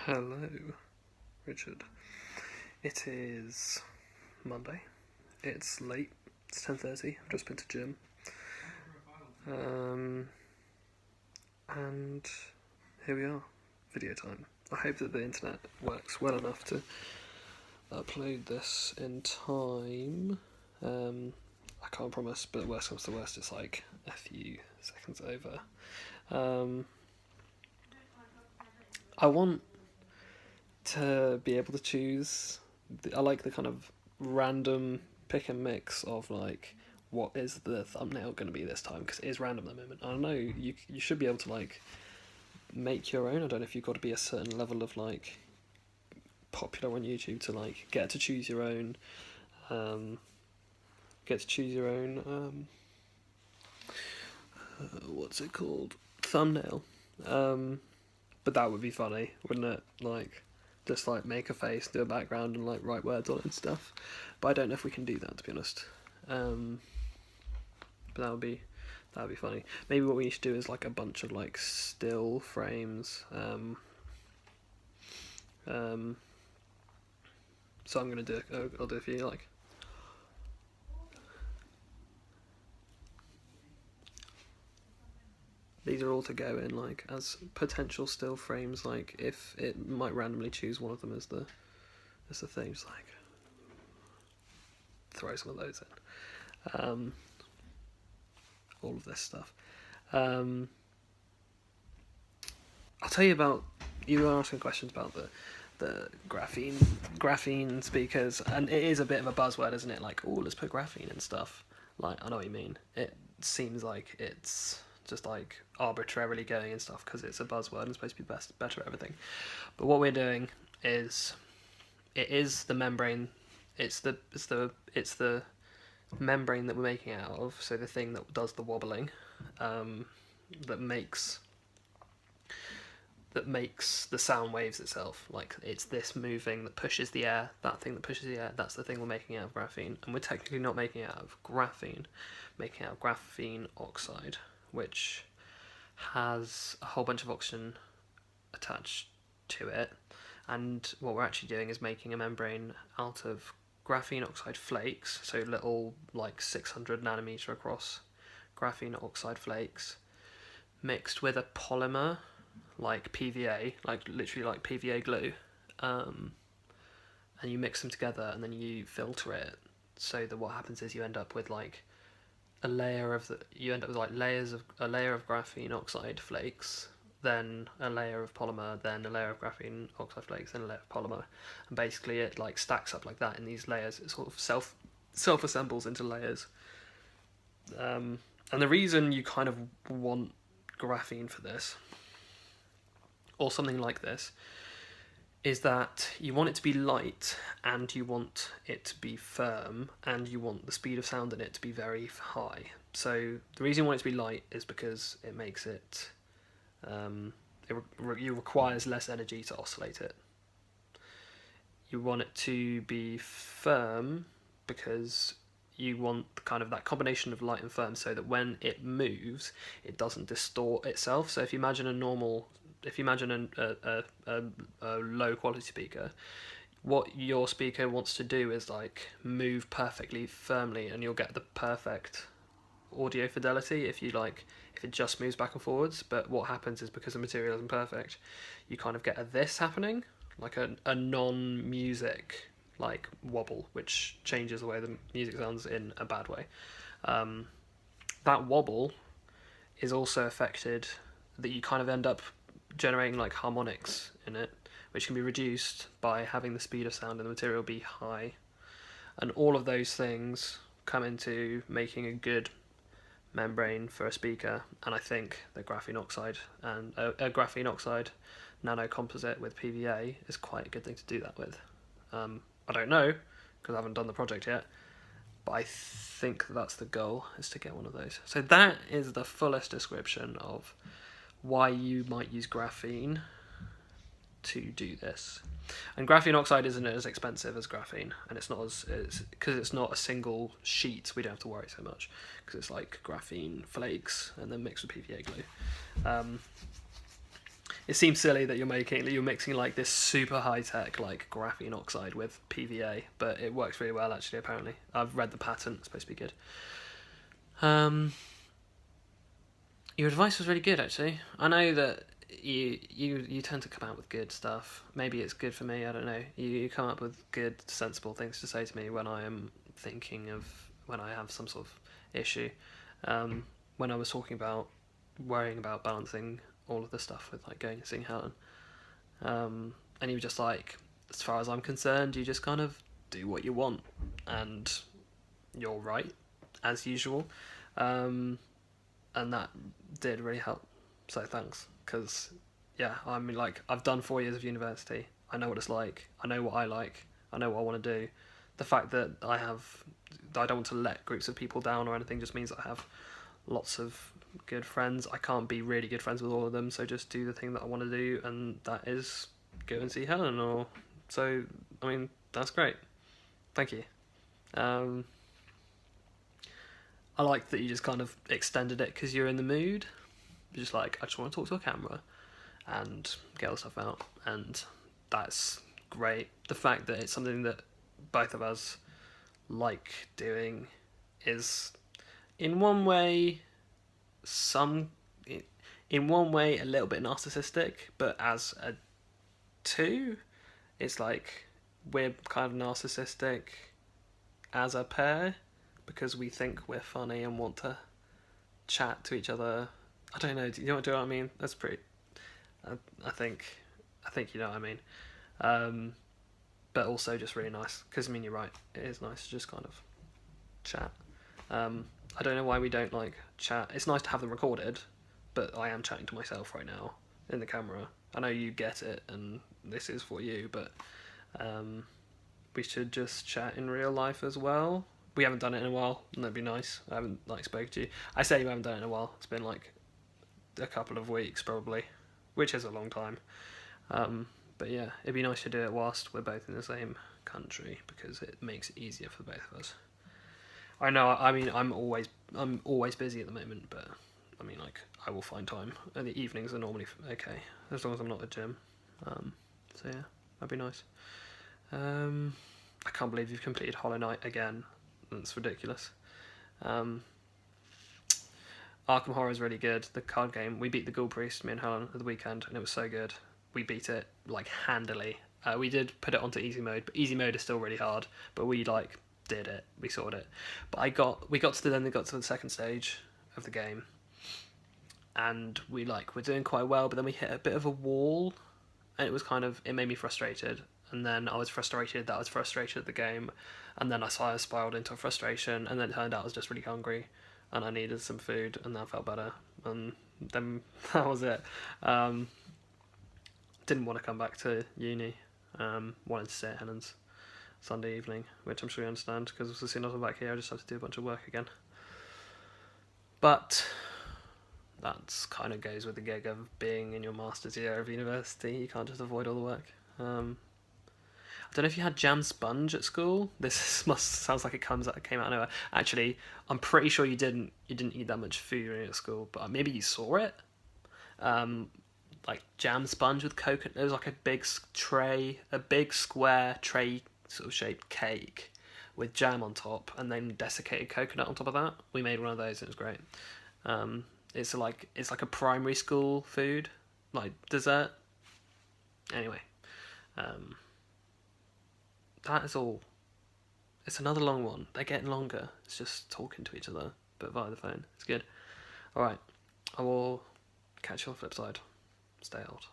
Hello, Richard. It is Monday. It's late. It's 10:30. I've just been to gym. And here we are. Video time. I hope that the internet works well enough to upload this in time. I can't promise, but worst comes to worst, it's like a few seconds over. I want to be able to choose. I like the kind of random pick and mix of like what is the thumbnail going to be this time, because it is random at the moment. I know you should be able to like make your own. I don't know if you've got to be a certain level of like popular on YouTube to like get to choose your own what's it called, thumbnail. But that would be funny, wouldn't it? Like just like make a face, do a background, and like write words on it and stuff. But I don't know if we can do that, to be honest. But that would be funny. Maybe what we need to do is like a bunch of like still frames. So I'm gonna do. I'll do a few like. These are all to go in like as potential still frames. Like if it might randomly choose one of them as the thing, just like throw some of those in. All of this stuff. I'll tell you about. You were asking questions about the graphene speakers, and it is a bit of a buzzword, isn't it? Like, oh, let's put graphene and stuff. Like, I know what you mean. It seems like it's just like arbitrarily going and stuff because it's a buzzword and it's supposed to be better at everything. But what we're doing is, it is the membrane. It's the membrane that we're making it out of. So the thing that does the wobbling, that makes the sound waves itself. Like it's this moving that pushes the air, that thing that pushes the air, that's the thing we're making out of graphene. And we're technically not making it out of graphene, making it out of graphene oxide, which has a whole bunch of oxygen attached to it. And what we're actually doing is making a membrane out of graphene oxide flakes, so little like 600 nanometer across graphene oxide flakes, mixed with a polymer like PVA, like literally like PVA glue, and you mix them together and then you filter it, so that what happens is you end up with like a layer of a layer of graphene oxide flakes, then a layer of polymer, then a layer of graphene oxide flakes, then a layer of polymer, and basically it like stacks up like that in these layers. It sort of self assembles into layers. And the reason you kind of want graphene for this, or something like this, is that you want it to be light, and you want it to be firm, and you want the speed of sound in it to be very high. So the reason you want it to be light is because it makes it, it requires less energy to oscillate it. You want it to be firm because you want kind of that combination of light and firm, so that when it moves, it doesn't distort itself. So if you imagine a low quality speaker, what your speaker wants to do is like move perfectly firmly, and you'll get the perfect audio fidelity if it just moves back and forwards. But what happens is, because the material isn't perfect, you kind of get a this happening, like a non-music like wobble, which changes the way the music sounds in a bad way. That wobble is also affected, that you kind of end up generating like harmonics in it, which can be reduced by having the speed of sound in the material be high. And all of those things come into making a good membrane for a speaker. And I think that graphene oxide and a graphene oxide nano composite with PVA is quite a good thing to do that with. I don't know, because I haven't done the project yet, but I think that's the goal, is to get one of those. So that is the fullest description of why you might use graphene to do this. And graphene oxide isn't as expensive as graphene, and it's not because it's not a single sheet, we don't have to worry so much, because it's like graphene flakes and then mixed with PVA glue. It seems silly that you're mixing like this super high tech like graphene oxide with PVA, but it works really well actually. Apparently, I've read the patent; it's supposed to be good. Your advice was really good actually. I know that you tend to come out with good stuff. Maybe it's good for me. I don't know. You come up with good, sensible things to say to me when I am thinking of when I have some sort of issue. When I was talking about worrying about balancing all of the stuff with like going and seeing Helen. And you were just like, as far as I'm concerned, you just kind of do what you want, and you're right, as usual. And that did really help. So thanks, because yeah, I mean, like I've done 4 years of university. I know what it's like. I know what I like. I know what I want to do. The fact that I don't want to let groups of people down or anything just means I have lots of good friends. I can't be really good friends with all of them, so just do the thing that I want to do, and that is go and see Helen. Or so. I mean, that's great. Thank you. I like that you just kind of extended it because you're in the mood. You're just like, I just want to talk to a camera and get all the stuff out, and that's great. The fact that it's something that both of us like doing is, in one way, in one way a little bit narcissistic, but as a two, it's like we're kind of narcissistic as a pair because we think we're funny and want to chat to each other. I don't know. Do you know what I mean? That's pretty. I think you know what I mean. But also just really nice because I mean you're right. It is nice to just kind of chat. I don't know why we don't like chat. It's nice to have them recorded, but I am chatting to myself right now in the camera. I know you get it, and this is for you, but we should just chat in real life as well. We haven't done it in a while, and that'd be nice. I haven't like spoke to you. I say you haven't done it in a while. It's been like a couple of weeks probably, which is a long time. But yeah, it'd be nice to do it whilst we're both in the same country because it makes it easier for both of us. I know. I mean, I'm always busy at the moment, but I mean, like, I will find time. And the evenings are normally okay as long as I'm not at the gym. So yeah, that'd be nice. I can't believe you've completed Hollow Knight again. That's ridiculous. Arkham Horror is really good. The card game. We beat the Ghoul Priest, me and Helen, at the weekend, and it was so good. We beat it like handily. We did put it onto easy mode, but easy mode is still really hard. But we like did it. We sorted it. But we got to the second stage of the game, and we're doing quite well. But then we hit a bit of a wall, and it made me frustrated. And then I was frustrated that I was frustrated at the game, and then I spiraled into frustration, and then it turned out I was just really hungry, and I needed some food, and that felt better, and then that was it. Didn't want to come back to uni, wanted to stay at Helen's Sunday evening, which I'm sure you understand, because as soon as I'm back here I just have to do a bunch of work again. But that's kind of goes with the gig of being in your master's year of university. You can't just avoid all the work. I don't know if you had jam sponge at school. This sounds like it came out of nowhere. Actually, I'm pretty sure you didn't eat that much food when you were at school, but maybe you saw it. Like jam sponge with coconut. There was like a big square tray sort of shaped cake with jam on top, and then desiccated coconut on top of that. We made one of those. And it was great. It's like a primary school food, like dessert. Anyway. That is all. It's another long one. They're getting longer. It's just talking to each other, but via the phone. It's good. Alright. I will catch you on the flip side. Stay out.